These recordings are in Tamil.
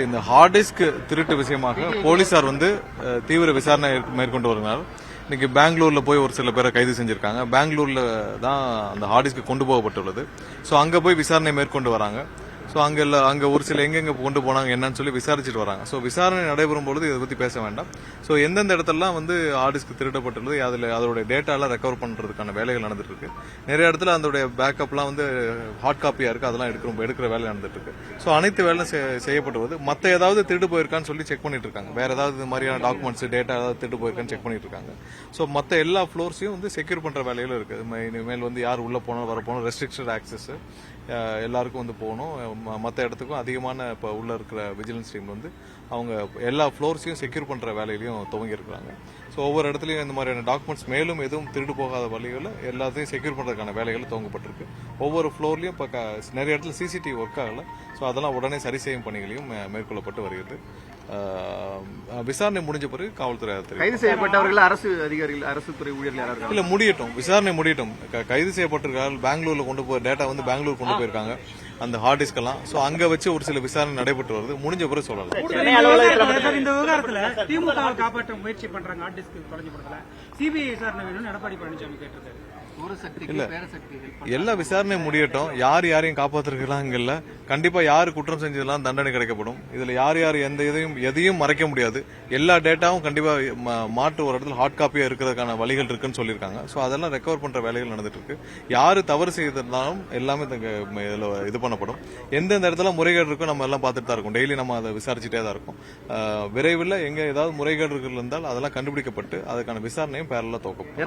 இந்த ஹார்ட் டிஸ்க் திருட்டு விஷயமாக போலீசார் வந்து தீவிர விசாரணை மேற்கொண்டு வருகிறார். இன்னைக்கு பெங்களூர்ல போய் ஒரு சில பேரை கைது செஞ்சிருக்காங்க. பெங்களூர்ல தான் அந்த ஹார்ட் டிஸ்க் கொண்டு போகப்பட்டுள்ளது. ஸோ அங்க போய் விசாரணை மேற்கொண்டு வராங்க. ஸோ அங்க ஒரு சில எங்கெங்க கொண்டு போனாங்க என்னன்னு சொல்லி விசாரிச்சுட்டு வராங்க. ஸோ விசாரணை நடைபெறும் பொழுது இதை பத்தி பேச வேண்டாம். ஸோ எந்தெந்த இடத்துலலாம் வந்து ஹார்ட் டிஸ்க் திருடப்பட்டுள்ளது, அதோட டேட்டாலாம் ரெக்கவர் பண்றதுக்கான வேலைகள் நடந்துட்டு இருக்கு. நிறைய இடத்துல அதோடைய பேக்கப்லாம் வந்து ஹார்ட் காப்பியா இருக்கு, அதெல்லாம் எடுக்கிற வேலை நடந்துட்டு இருக்கு. ஸோ அனைத்து வேலையும் செய்யப்பட்டு வருது. மற்ற ஏதாவது திருடு போயிருக்கான்னு சொல்லி செக் பண்ணிட்டு இருக்காங்க. வேற ஏதாவது இது மாதிரியான டாக்குமெண்ட்ஸ் டேட்டா ஏதாவது திருடு போயிருக்கான்னு செக் பண்ணிட்டு இருக்காங்க. ஸோ மற்ற எல்லா ஃப்ளோர்ஸையும் வந்து செக்யூர் பண்ற வேலையில இருக்கு. இனிமேல் வந்து யார் உள்ள போனோம் வர போனோம் ரெஸ்ட்ரிக்டட் ஆக்சஸ் எல்லாருக்கும் வந்து போகணும். மற்ற இடத்துக்கும் அதிகமான இப்போ உள்ள இருக்கிற விஜிலன்ஸ் டீம் வந்து அவங்க எல்லா ஃப்ளோர்ஸையும் செக்யூர் பண்ற வேலையிலையும் துவங்கி இருக்கிறாங்க. ஸோ ஒவ்வொரு இடத்துலையும் இந்த மாதிரியான டாக்குமெண்ட்ஸ் மேலும் எதுவும் திருடு போகாத வழிகளில் எல்லாத்தையும் செக்யூர் பண்றதுக்கான வேலைகள் துவங்கப்பட்டிருக்கு. ஒவ்வொரு ஃப்ளோர்லையும் இப்போ நிறைய இடத்துல சிசிடிவி ஒர்க் ஆகல. ஸோ அதெல்லாம் உடனே சரி செய்யும் பணிகளையும் மேற்கொள்ளப்பட்டு வருகிறது. விசாரணை முடிஞ்ச பிறகு காவல்துறை கைது செய்யப்பட்டவர்கள் அரசு அதிகாரிகள் அரசு துறை ஊழியர்கள் யாராவது இல்ல முடியட்டும், விசாரணை முடியட்டும். கைது செய்யப்பட்டிருக்கார்கள். பெங்களூர்ல கொண்டு போய் டேட்டா வந்து பெங்களூர் கொண்டு போயிருக்காங்க அந்த ஹார்ட் டிஸ்க் எல்லாம். சோ அங்க வச்சு ஒரு சில விசாரணை நடைபெற்று வருது. முடிஞ்ச பிறகு சொல்லலாம். இந்த விவகாரத்துல திமுக காப்பாற்ற முயற்சி பண்றாங்க. ஹார்ட் டிஸ்க் தொலைஞ்சு போறதுல சிபிஐ விசாரணை வேணும்னு எடப்பாடி பழனிசாமி கேட்டிருக்காரு. எல்லா விசாரணையும் முடியட்டும். யாரையும் காப்பாற்றுறாங்கல்ல, கண்டிப்பா யாரு குற்றம் செஞ்சதெல்லாம் தண்டனை கிடைக்கப்படும். இதுல யார் எதையும் மறைக்க முடியாது. எல்லா டேட்டாவும் கண்டிப்பா மாற்று ஒரு இடத்துல ஹார்ட் காப்பியா இருக்கிறதுக்கான வழிகள் இருக்குன்னு சொல்லியிருக்காங்க. சோ அதெல்லாம் ரெக்கவர் பண்ற வேலைகள் நடந்துட்டு இருக்கு. யாரு தவறு செய்திருந்தாலும் எல்லாமே இது பண்ணப்படும். எந்தெந்த இடத்துல முறைகேடு இருக்கோ நம்ம எல்லாம் பார்த்துட்டு தான் இருக்கோம். டெய்லி நம்ம அதை விசாரிச்சுட்டே தான் இருக்கோம். விரைவில் எங்க ஏதாவது முறைகேடு இருந்தால் அதெல்லாம் கண்டுபிடிக்கப்பட்டு அதுக்கான விசாரணையும் பேரலா துவக்கப்படும்.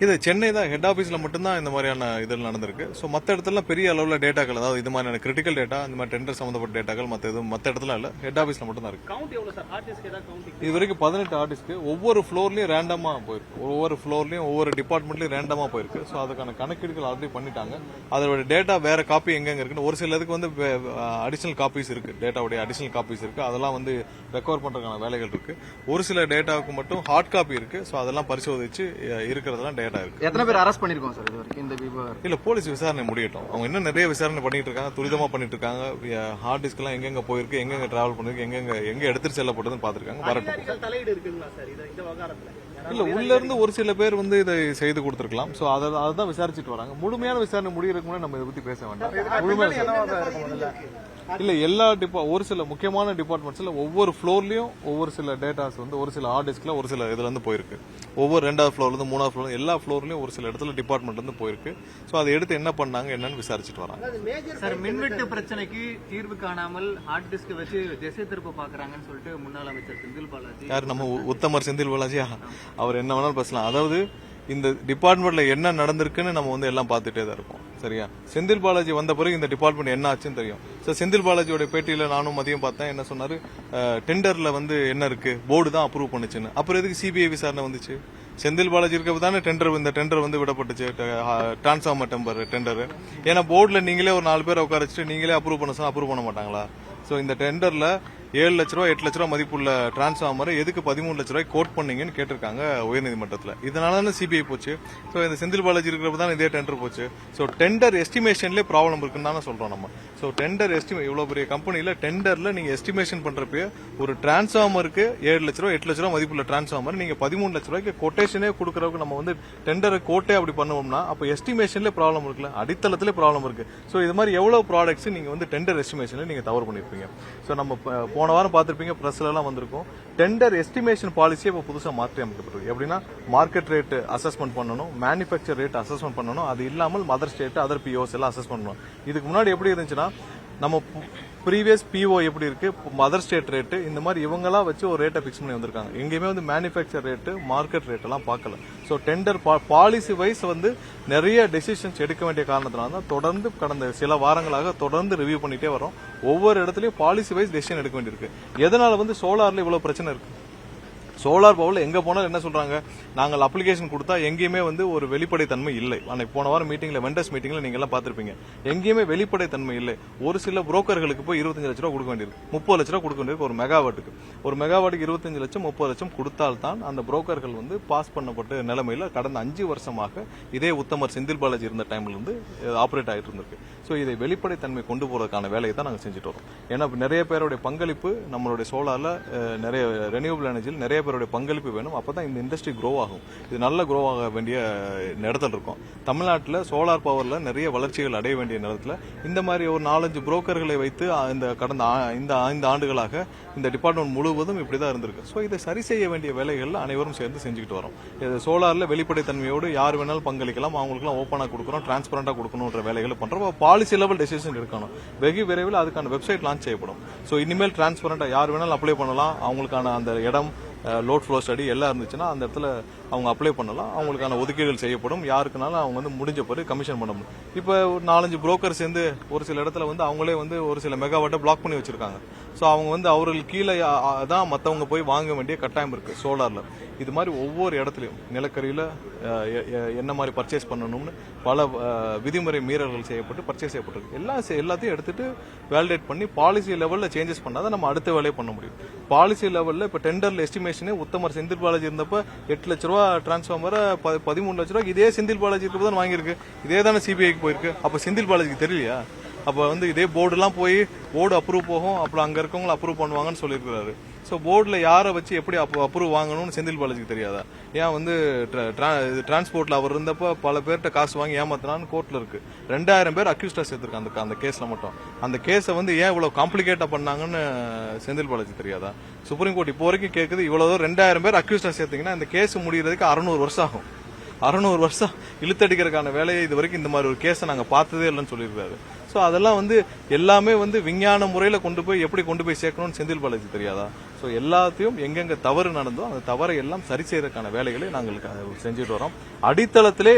இது சென்னை தான் ஹெட் ஆபீஸ்ல மட்டும்தான் இந்த மாதிரியான இதெல்லாம் நடந்திருக்கு. சோ மத்த இடத்துல பெரிய அளவுல டேட்டாக்கள், அதாவது இது மாதிரியான கிரிட்டிக்கல் டேட்டா, இந்த மாதிரி டெண்டர் சம்பந்தப்பட்ட டேட்டாக்கள் மத்த இடத்துல இல்ல, ஹெட் ஆபீஸ்ல மட்டும் தான் இருக்கு. இது வரைக்கும் 18 ஆர்டிஸ்க்கு ஒவ்வொரு ஃப்ளோர்லயும் ரேண்டமா போயிருக்கு. ஒவ்வொரு ஃப்ளோர்லயும் ஒவ்வொரு டிபார்ட்மெண்ட்லயும் ரேண்டமா போயிருக்கு. சோ அதுக்கான கணக்கீடுகள் ஆல்ரெடி பண்ணிட்டாங்க. அதோட டேட்டா வேற காப்பி எங்க இருக்குன்னு ஒரு சில இதுக்கு வந்து அடிஷனல் காப்பீஸ் இருக்கு, டேட்டாவுடைய அடிஷனல் காப்பீஸ் இருக்கு. அதெல்லாம் வந்து ரெக்கவர் பண்றதுக்கான வேலைகள் இருக்கு. ஒரு சில டேட்டாவுக்கு மட்டும் ஹார்ட் காப்பி இருக்கு. சோ அதெல்லாம் பரிசோதிச்சு இருக்கிறதெல்லாம் டேட்டா இருக்கு. எத்தனை பேர் அரெஸ்ட் பண்ணிருக்கோம் சார் இது வரைக்கும்? இந்த இல்ல போலீஸ் விசாரணை முடியட்டும். அவங்க இன்னும் நிறைய விசாரணை பண்ணிட்டு இருக்காங்க, துரிதமா பண்ணிட்டு இருக்காங்க. ஹார்ட் டிஸ்க் எல்லாம் எங்க போயிருக்கு, எங்க டிராவல் பண்ணிருக்கு, எங்க எடுத்துட்டு செல்லப்பட்டதுன்னு பாத்துருக்காங்க. வரட்டும். தலையீடு இருக்குங்களா சார் இந்த விவகாரத்துல? இல்ல உள்ள இருந்து ஒரு சில பேர் வந்து இதை செய்து கொடுத்திருக்கலாம். சோ அதான் விசாரிச்சுட்டு வராங்க. முழுமையான விசாரணை முடியறதுக்கு முன்னாடி நம்ம இதை பத்தி பேச வேண்டாம். முழுமையான இல்ல எல்லா ஒரு சில முக்கியமான டிபார்ட்மெண்ட்ஸ்ல ஒவ்வொரு ஃப்ளோர்லயும் ஒவ்வொரு சில டேட்டாஸ் வந்து ஒரு சில ஹார்ட் டிஸ்க்ல ஒரு சில இதுல இருந்து போயிருக்கு. ஒவ்வொரு 2வது ஃப்ளோர்ல இருந்து 3வது ஃப்ளோர் எல்லா ஃப்ளோர்லயும் ஒரு சில இடத்துல டிபார்ட்மெண்ட்ல இருந்து போயிருக்கு. சோ அதை எடுத்து என்ன பண்ணாங்க என்னன்னு விசாரிச்சுட்டு வராங்க. சார் மின்வெட்டு பிரச்சனைக்கு தீர்வு காணாமல் ஹார்ட் டிஸ்க் வச்சு திசை திருப்ப பாக்குறாங்கன்னு சொல்லிட்டு முன்னாள் அமைச்சர் செந்தில் பாலாஜி, யார் நம்ம உத்தமர் செந்தில் பாலாஜியா, அவர் என்ன வேணாலும் பேசலாம். அதாவது இந்த டிபார்ட்மெண்ட்ல என்ன நடந்திருக்குன்னு நம்ம வந்து எல்லாம் பார்த்துட்டே தான் இருக்கோம். சரியா? செந்தில் பாலாஜி வந்த பிறகு இந்த டிபார்ட்மெண்ட் என்ன ஆச்சுன்னு தெரியும். செந்தில் பாலாஜியோட பேட்டியில நானும் மதியம் பார்த்தேன். என்ன சொன்னாரு, டெண்டர்ல வந்து என்ன இருக்கு, போர்டு தான் அப்ரூவ் பண்ணுச்சுன்னு. அப்புறம் எதுக்கு சிபிஐ விசாரணை வந்துச்சு? செந்தில் பாலாஜி இருக்க தானே இந்த டெண்டர் வந்து விடப்பட்டுச்சு, டிரான்ஸ்ஃபார்மர் டெண்டர். ஏன்னா போர்டுல நீங்களே ஒரு 4 பேரை உட்கார வச்சுட்டு நீங்களே அப்ரூவ் பண்ண சொன்னா அப்ரூவ் பண்ண மாட்டாங்களா? சோ இந்த டெண்டர்ல 7 லட்ச ரூபாய் 8 லட்ச ரூபாய் மதிப்புள்ள டிரான்ஸ்ஃபார்மர் எதுக்கு 13 லட்ச ரூபாய் கோட் பண்ணீங்கன்னு கேட்டிருக்காங்க உயர்நீதிமன்றத்தில். இதனால சிபிஐ போச்சு. சோ இந்த செந்தில் பாலாஜி இருக்கிறப்ப தான் இதே டெண்டர் போச்சு. சோ டெண்டர் எஸ்டிமேஷன்லேயே ப்ராப்ளம் இருக்குன்னு தானே சொல்றோம் நம்ம. சோ டெண்டர் இவ்வளவு பெரிய கம்பெனில டெண்டர்ல நீங்க எஸ்டிமேஷன் பண்றப்ப ஒரு டிரான்ஸ்ஃபார்மருக்கு 7 லட்ச ரூபாய் 8 லட்ச ரூபாய் மதிப்புள்ள டிரான்ஸ்ஃபார்மர் நீங்க 13 லட்ச ரூபாய்க்கு கொட்டேஷனே கொடுக்கறதுக்கு நம்ம வந்து டெண்டரை கோட்டே அப்படி பண்ணுவோம்னா அப்ப எஸ்டிமேஷன்ல ப்ராப்ளம் இருக்குல்ல, அடித்தளத்திலே ப்ராப்ளம் இருக்கு. சோ இது மாதிரி எவ்வளவு ப்ராடக்ட்ஸ் நீங்க வந்து டெண்டர் எஸ்டிமேஷன்ல நீங்க தவறு பண்ணிருப்பீங்க. சோ நம்ம போன வாரம் பார்த்திருப்பீங்க, பிரஸ்ல எல்லாம் வந்திருக்கும். டெண்டர் எஸ்டிமேஷன் பாலிசியை இப்ப புதுசா மாற்றி அமைக்கப்பட்டிருக்கு. எப்படின்னா மார்க்கெட் ரேட் அசஸ்மெண்ட் பண்ணணும், மேனுபேக்சர் ரேட் அசஸ்மெண்ட் பண்ணணும், அது இல்லாமல் மதர் ஸ்டேட் அதர் பிஓஸ் எல்லாம் அசஸ் பண்ணணும். இதுக்கு முன்னாடி எப்படி இருந்துச்சுன்னா நம்ம ப்ரீவியஸ் பிஓ எப்படி இருக்கு, மதர் ஸ்டேட் ரேட்டு, இந்த மாதிரி இவங்களா வச்சு ஒரு ரேட்டை பிக்ஸ் பண்ணி வந்திருக்காங்க. எங்கேயுமே வந்து மேனுபேக்சர் ரேட்டு மார்க்கெட் ரேட் எல்லாம் பார்க்கல. ஸோ டெண்டர் பாலிசி வைஸ் வந்து நிறைய டெசிஷன்ஸ் எடுக்க வேண்டிய காரணத்தினால தான் தொடர்ந்து கடந்த சில வாரங்களாக தொடர்ந்து ரிவ்யூ பண்ணிட்டே வரோம். ஒவ்வொரு இடத்துலயும் பாலிசி வைஸ் டெசிஷன் எடுக்க வேண்டியிருக்கு. எதனால வந்து சோலார்ல இவ்வளவு பிரச்சனை இருக்கு? சோலார் பவர்ல எங்க போனாலும் என்ன சொல்றாங்க, நாங்கள் அப்ளிகேஷன் கொடுத்தா எங்கேயுமே வந்து ஒரு வெளிப்படைத்தன்மை இல்லை. அன்னைக்கு போன வாரம் மீட்டிங்ல, வெண்டர்ஸ் மீட்டிங்ல நீங்க எல்லாம் பார்த்திருப்பீங்க, எங்கேயுமே வெளிப்படைத்தன்மை இல்லை. ஒரு சில புரோக்கர்களுக்கு போய் 25 லட்ச ரூபா கொடுக்க வேண்டியிருக்கு, 30 லட்ச ரூபா கொடுக்க வேண்டியிருக்கு ஒரு மெகாவாட்டுக்கு. ஒரு மெகாவாட்டுக்கு 25 லட்சம் 30 லட்சம் கொடுத்தால்தான் அந்த புரோக்கர்கள் வந்து பாஸ் பண்ணப்பட்ட நிலைமையில கடந்த 5 வருஷமாக இதே உத்தமர் செந்தில் பாலாஜி இருந்த டைம்ல இருந்து ஆபரேட் ஆயிட்டு இருந்திருக்கு. சோ இதை வெளிப்படைத்தன்மை கொண்டு போறதுக்கான வேலையை தான் நாங்க செஞ்சுட்டு வரோம். ஏன்னா நிறைய பேருடைய பங்களிப்பு நம்மளுடைய சோலார்ல, நிறைய ரெனியூவபிள் எனர்ஜியில் நிறைய பேருடைய பங்களிப்பு வேணும். அப்பதான் இந்த இண்டஸ்ட்ரி க்ரோ ஆகும். இது நல்ல க்ரோ ஆக வேண்டிய இடத்துல இருக்கும். தமிழ்நாட்டில் சோலார் பவர்ல நிறைய வளர்ச்சிகள் அடைய வேண்டிய நேரத்தில் இந்த மாதிரி ஒரு 4-5 புரோக்கர்களை வைத்து இந்த கடந்த இந்த 5 ஆண்டுகளாக இந்த டிபார்ட்மெண்ட் முழுவதும் இப்படிதான் இருந்திருக்கு. ஸோ இதை சரி செய்ய வேண்டிய வேலைகள் அனைவரும் சேர்ந்து செஞ்சுக்கிட்டு வரோம். இது சோலார்ல வெளிப்படைத்தன்மையோடு யார் வேணாலும் பங்களிக்கலாம், அவங்களுக்குலாம் ஓப்பனாக கொடுக்கணும், டிரான்ஸ்பரண்டா கொடுக்கணுன்ற வேலைகளை பண்றோம். பாலிசி லெவல் டெசிஷன் எடுக்கணும். வெகு விரைவில் அதுக்கான வெப்சைட் லான்ச் செய்யப்படும். ஸோ இனிமேல் டிரான்ஸ்பரண்டா யார் வேணாலும் அப்ளை பண்ணலாம். அவங்களுக்கான அந்த இடம், லோட் ஃப்ளோ ஸ்டடி எல்லாம் இருந்துச்சுன்னா அந்த இடத்துல அவங்க அப்ளை பண்ணலாம். அவங்களுக்கான ஒதுக்கீடுகள் செய்யப்படும். யாருக்குனாலும் அவங்க வந்து முடிஞ்ச பிறகு கமிஷன் பண்ண முடியும். இப்போ ஒரு 4-5 புரோக்கர் சேர்ந்து ஒரு சில இடத்துல வந்து அவங்களே வந்து ஒரு சில மெகாவாட்டை பிளாக் பண்ணி வச்சிருக்காங்க. ஸோ அவங்க வந்து அவர்கள் கீழே தான் மற்றவங்க போய் வாங்க வேண்டிய கட்டாயம் இருக்கு சோலார்ல. இது மாதிரி ஒவ்வொரு இடத்துலையும் நிலக்கரியில என்ன மாதிரி பர்ச்சேஸ் பண்ணணும்னு பல விதிமுறை மீறல்கள் செய்யப்பட்டு பர்ச்சேஸ் செய்யப்பட்டிருக்கு. எல்லாத்தையும் எடுத்துட்டு வேலிடேட் பண்ணி பாலிசி லெவல்ல சேஞ்சஸ் பண்ணாதான் நம்ம அடுத்த வேலையை பண்ண முடியும். பாலிசி லெவல்ல இப்ப டெண்டர்ல எஸ்டிமேஷனே உத்தமர் செந்தில் பாலாஜி இருந்தப்ப 8 லட்ச ரூபா டிரான்ஸ்ஃபார்மரை 13 லட்ச ரூபாய்க்கு இதே செந்தில் பாலாஜி தான் வாங்கியிருக்கு. இதே தானே சிபிஐக்கு போயிருக்கு. அப்ப செந்தில் பாலாஜிக்கு தெரியலையா? அப்ப வந்து இதே போர்டு எல்லாம் போய் போர்டு அப்ரூவ் போகும், அப்புறம் அங்க இருக்கவங்க அப்ரூவ் பண்ணுவாங்கன்னு சொல்லியிருக்காரு. ஸோ போர்டில் யாரை வச்சு எப்படி அப்ரூவ் வாங்கணும்னு செந்தில் பாலாஜிக்கு தெரியாதா? ஏன் வந்து டிரான்ஸ்போர்ட்ல அவர் இருந்தப்ப பல பேர்கிட்ட காசு வாங்கி ஏமாத்தினான்னு கோர்ட்ல இருக்கு. 2000 பேர் அக்யூஸ்டா சேர்த்திருக்காங்க அந்த கேஸ்ல மட்டும். அந்த கேஸை வந்து ஏன் இவ்வளவு காம்ப்ளிகேட்டா பண்ணாங்கன்னு செந்தில் பாலாஜி தெரியாதா? சுப்ரீம் கோர்ட் இப்போ வரைக்கும் கேட்குது, இவ்வளவு 2000 பேர் அக்யூஸ்டா சேர்த்தீங்கன்னா இந்த கேஸ் முடியறதுக்கு 600 வருஷம் ஆகும். 600 வருஷம் இழுத்தடிக்கிறதுக்கான வேலையை இது வரைக்கும் இந்த மாதிரி ஒரு கேஸை நாங்க பார்த்ததே இல்லைன்னு சொல்லியிருக்காரு. ஸோ அதெல்லாம் வந்து எல்லாமே வந்து விஞ்ஞான முறையில கொண்டு போய் எப்படி கொண்டு போய் சேர்க்கணும்னு செந்தில் பாலாஜி தெரியாதா? ஸோ எல்லாத்தையும் எங்கெங்க தவறு நடந்தோ அந்த தவறை எல்லாம் சரி செய்யறதுக்கான வேலைகளை நாங்கள் செஞ்சுட்டு வரோம். அடித்தளத்திலே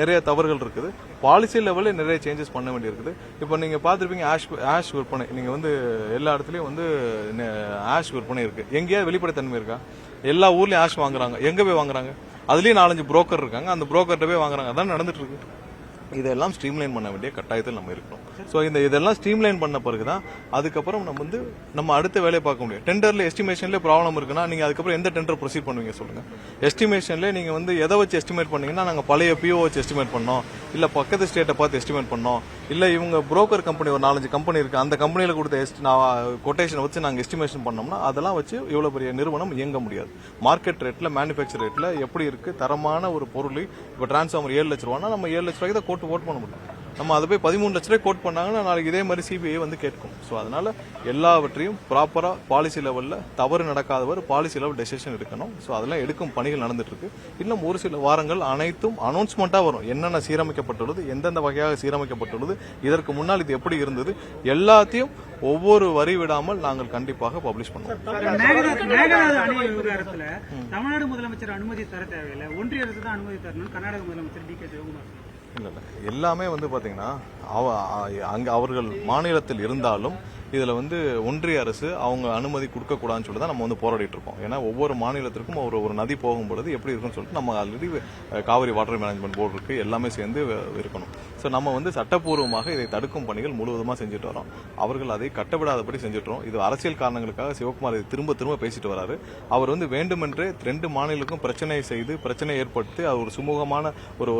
நிறைய தவறுகள் இருக்குது. பாலிசி லெவல்ல நிறைய சேஞ்சஸ் பண்ண வேண்டி இருக்குது. இப்போ நீங்க பாத்துருப்பீங்க ஆஷ் விற்பனை. நீங்க வந்து எல்லா இடத்துலயும் வந்து ஆஷ் விற்பனை இருக்கு. எங்கேயாவது வெளிப்படைத்தன்மை இருக்கா? எல்லா ஊர்லயும் ஆஷ் வாங்குறாங்க. எங்க போய் வாங்குறாங்க? அதுலயும் 4-5 புரோக்கர் இருக்காங்க. அந்த புரோக்கர்கிட்ட போய் வாங்குறாங்க. அதான் நடந்துட்டு இருக்கு. இதெல்லாம் ஸ்ட்ரீம்லைன் பண்ண வேண்டிய கட்டாயத்தில் நம்ம இருக்கணும். ஸோ இதெல்லாம் ஸ்ட்ரீம்லைன் பண்ண பிறகுதான் அதுக்கப்புறம் நம்ம அடுத்த வேலையை பார்க்க முடியும். டெண்டர்ல எஸ்டிமேஷன்ல ப்ராப்ளம் இருக்குன்னா நீங்க அதுக்கப்புறம் எந்த டெண்டர் ப்ரொசீட் பண்ணுவீங்க சொல்லுங்க? எஸ்டிமேஷன்ல நீங்க வந்து எதை வச்சு எஸ்டிமேட் பண்ணீங்கன்னா, நாங்க பழைய பிஓ வச்சு எஸ்டிமேட் பண்ணோம், இல்ல பக்கத்து ஸ்டேட்டை பார்த்து எஸ்டிமேட் பண்ணோம், இல்ல இவங்க புரோக்கர் கம்பெனி ஒரு 4-5 கம்பெனி இருக்கு, அந்த கம்பெனியில கொடுத்த கொட்டேஷன் வச்சு நாங்க எஸ்டிமேஷன் பண்ணோம்னா அதெல்லாம் வச்சு இவ்வளவு பெரிய நிறுவனம் இயங்க முடியாது. மார்க்கெட் ரேட்ல, மேனுபேக்சர் ரேட்ல எப்படி இருக்கு தரமான ஒரு பொருள். இப்ப டிரான்ஸ்ஃபார்மர் 7 லட்ச ரூபானா நம்ம 7 லட்ச ரூபாய்க்கு தான் ஓட் பண்ண முடியும். நம்ம அதை போய் 13 லட்ச ரூபாய் கோட் பண்ணாங்கன்னா நாளைக்கு இதே மாதிரி சிபிஐ வந்து கேட்கும். ஸோ அதனால எல்லாவற்றையும் ப்ராப்பரா பாலிசி லெவல்ல தவறு நடக்காதவர் பாலிசி லெவல் டெசிஷன் எடுக்கணும். ஸோ அதெல்லாம் எடுக்கும் பணிகள் நடந்துட்டு இருக்கு. இன்னும் ஒரு சில வாரங்கள் அனைத்தும் அனௌன்ஸ்மெண்டா வரும். என்னென்ன சீரமைக்கப்பட்டுள்ளது, எந்தெந்த வகையாக சீரமைக்கப்பட்டுள்ளது, இதற்கு முன்னால் இது எப்படி இருந்தது, எல்லாத்தையும் ஒவ்வொரு வரி விடாமல் நாங்கள் கண்டிப்பாக பப்ளிஷ் பண்ணுவோம். மேகதாது அணை விவகாரத்துல தமிழ்நாடு முதலமைச்சர் அனுமதி தர தேவையில்லை, ஒன்றிய அரசு தான் அனுமதி தரணும் கர்நாடக முதலமைச்சர் டி.கே. சிவகுமார். இல்ல எல்லாமே வந்து பாத்தீங்கன்னா அங்க அவர்கள் மாநிலத்தில் இருந்தாலும் இதுல வந்து ஒன்றிய அரசு அவங்க அனுமதி கொடுக்க கூடாதுன்னு சொல்லி தான் நம்ம வந்து போராடிட்டு இருக்கோம். ஏன்னா ஒவ்வொரு மாநிலத்திற்கும் ஒரு நதி போகும்பொழுது எப்படி இருக்குன்னு சொல்லிட்டு நம்ம already Kaveri water management board இருக்கு, எல்லாமே சேர்ந்து இருக்கணும். ஸோ நம்ம வந்து சட்டப்பூர்வமாக இதை தடுக்கும் பணிகள் முழுவதுமா செஞ்சுட்டு வரோம். அவர்கள் அதை கட்டவிடாதபடி செஞ்சுட்டோம். இது அரசியல் காரணங்களுக்காக சிவகுமார் இதை திரும்ப பேசிட்டு வராரு. அவர் வந்து வேண்டுமென்றே 2 மாநிலங்களுக்கும் பிரச்சனை செய்து பிரச்சனை ஏற்படுத்தி அவர் ஒரு சுமூகமான ஒரு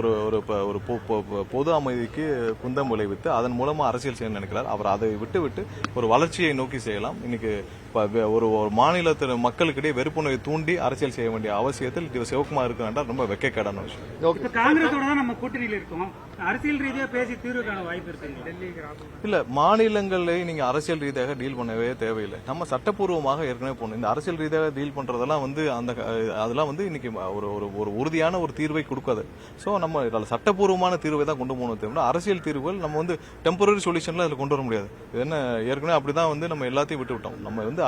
பொது அமைதிக்கு குந்தம் விளைவித்து அதன் மூலமா அரசியல் செய்ய நினைக்கிறார். அவர் அதை விட்டு ஒரு வளர்ச்சியை நோக்கி செய்யலாம். இன்னைக்கு ஒரு மாநிலத்தில் மக்களுக்கிடையே வெறுப்புணர்வை தூண்டி அரசியல் செய்ய வேண்டிய அவசியத்தில் சிவகுமார் இருக்கிறார். ரொம்ப வெக்கக்கேடான விஷயம். காங்கிரஸோட தான் நம்ம கூட்டணியில் இருக்கோம். அரசியல் ரீதியாக பேசி தீர்வு காண வாய்ப்பு இருக்கு. இல்ல மாநிலங்களை நீங்க அரசியல் ரீதியாக டீல் பண்ணவே தேவையில்லை. நம்ம சட்டப்பூர்வமாக ஏற்கனவே போகணும். இந்த அரசியல் ரீதியாக டீல் பண்றதெல்லாம் வந்து அதெல்லாம் வந்து இன்னைக்கு ஒரு உறுதியான ஒரு தீர்வை கொடுக்காது. சோ நம்ம சட்டப்பூர்வமான தீர்வை தான் கொண்டு போகணும். தவிர அரசியல் தீர்வுகள் நம்ம வந்து டெம்பரரி சொல்யூஷன்ல அதுல கொண்டு வர முடியாது. என்ன ஏற்கனவே அப்படிதான் வந்து நம்ம எல்லாத்தையும் விட்டு விட்டோம். நம்ம வந்து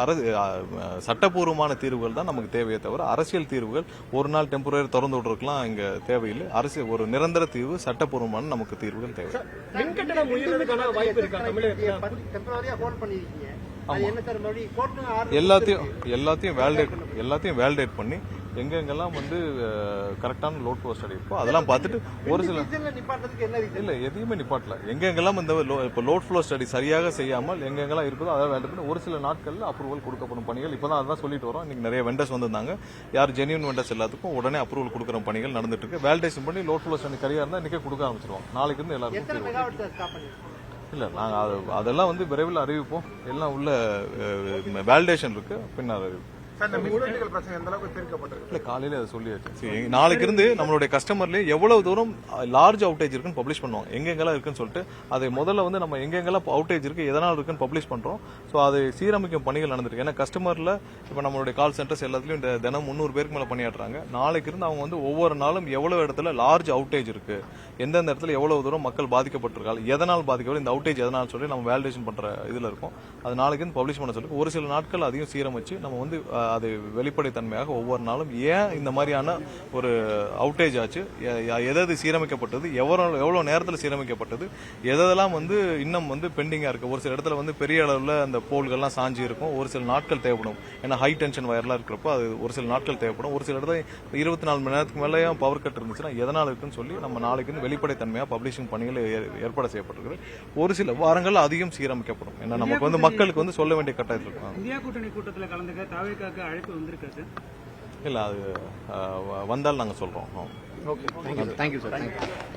சட்டப்பூர்வமான தீர்வுகள் தான் நமக்கு தேவையே தவிர அரசியல் தீர்வுகள் ஒரு நாள் டெம்பரரி திறந்து விடுறதுக்குலாம் இங்க தேவையில்லை. அரசியல் ஒரு நிரந்தர தீர்வு, சட்டப்பூர்வமான நமக்கு தீர்வுகள் தேவை. மின்கட்டணம் உயர்வதற்கான வாய்ப்பு இருக்கா தமிழகத்தில்? டெம்பரரியா ஹோல்ட் பண்ணிருக்கீங்க, எல்லாத்தையும் வேலிடேட் பண்ணி எங்கெங்கெல்லாம் வந்து கரெக்டான லோட் ஃப்ளோ ஸ்டடி இருக்கோ அதெல்லாம் பார்த்துட்டு ஒரு சில இல்ல எதையுமே நிப்பாட்டல எங்கெங்கெல்லாம் இந்த இப்போ லோட் ஃப்ளோ ஸ்டடி சரியாக செய்யாமல் எங்கெங்கெல்லாம் இருக்குதோ அதை வேலிடேட் பண்ணி ஒரு சில நாட்கள்ல அப்ரூவல் கொடுக்கப்படும் பணிகள் இப்பதான் அதான் சொல்லிட்டு வரோம். இன்னைக்கு நிறைய வெண்டர்ஸ் வந்திருந்தாங்க. யார் ஜெனியூன் வெண்டர்ஸ் எல்லாத்துக்கும் உடனே அப்ரூவல் கொடுக்குற பணிகள் நடந்துட்டு இருக்கு. வேலிடேஷன் பண்ணி லோட் ஃப்ளோ ஸ்டடி சரியா இருந்தா இன்னைக்கே கொடுக்க ஆரம்பிச்சிருவோம். நாளைக்கு இருந்து எல்லாருக்கும் இல்ல நாங்க அதெல்லாம் வந்து விரைவில் அறிவிப்போம். எல்லாம் உள்ள வேலிடேஷன் இருக்கு பின்னர் அறிவிப்போம். இல்ல காலையில அதை சொல்லியாச்சு. நாளைக்கு இருந்து நம்மளுடைய கஸ்டமர்லயே எவ்வளவு தூரம் லார்ஜ் அவுட்டேஜ் இருக்குன்னு பப்ளிஷ் பண்ணுவோம். எங்கெங்கெல்லாம் இருக்குன்னு சொல்லிட்டு அதை முதல்ல வந்து நம்ம எங்கெங்கெல்லாம் அவுட்டேஜ் இருக்கு எதனால் இருக்குன்னு பப்ளிஷ் பண்றோம். ஸோ அதை சீரமைக்கும் பணிகள் நடந்திருக்கு. ஏன்னா கஸ்டமர்ல இப்ப நம்மளுடைய கால் சென்டர்ஸ் எல்லாத்துலயும் தினம் 300 பேருக்கு மேல பணியாற்றுறாங்க. நாளைக்கு இருந்து அவங்க வந்து ஒவ்வொரு நாளும் எவ்வளவு இடத்துல லார்ஜ் அவுட்டேஜ் இருக்கு, எந்தெந்த இடத்துல எவ்வளவு தூரம் மக்கள் பாதிக்கப்பட்டிருக்காங்க, எதனால் பாதிக்கப்படும், இந்த அவுட்டேஜ் எதனால் சொல்லி நம்ம வேலிடேஷன் பண்ற இதுல இருக்கும். அது நாளைக்கு இருந்து பப்ளிஷ் பண்ண சொல்லி ஒரு சில நாட்கள் அதையும் சீரமைச்சு நம்ம வந்து அது வெளிப்படைத்தன்மையாக ஒவ்வொரு நாளும் ஏன் இந்த மாதிரியான ஒரு அவுட்டேஜ் ஆச்சு, எதாவது சீரமைக்கப்பட்டது, எவ்வளவு நேரத்தில் சீரமைக்கப்பட்டது, எதெல்லாம் வந்து இன்னும் வந்து பெண்டிங்கா இருக்கு. ஒரு சில இடத்துல வந்து பெரிய அளவில் அந்த போல்கள்லாம் சாஞ்சி இருக்கும். ஒரு சில நாட்கள் தேவைப்படும். ஏன்னா ஹை டென்ஷன் வயர்லாம் இருக்கிறப்போ அது ஒரு சில நாட்கள் தேவைப்படும். ஒரு சில இடத்துல 24 மணி நேரத்துக்கு மேலேயும் பவர் கட் இருந்துச்சுன்னா எதனால் இருக்குன்னு சொல்லி நம்ம நாளைக்கு வந்து வெளிப்படைத்தன்மையாக பப்ளிஷிங் பணிகள் ஏற்பாடு செய்யப்பட்டிருக்கு. ஒரு சில வாரங்கள் அதிகம் சீரமைக்கப்படும். ஏன்னா நமக்கு வந்து மக்களுக்கு வந்து சொல்ல வேண்டிய கட்டாயத்தில் இருக்கும். இந்தியா கூட்டணி கூட்டத்தில் கலந்துக்க தாவேக்காக்கு அழைப்பு வந்திருக்காது. இல்ல அது வந்தால் நாங்க சொல்றோம். Okay, thank you sir.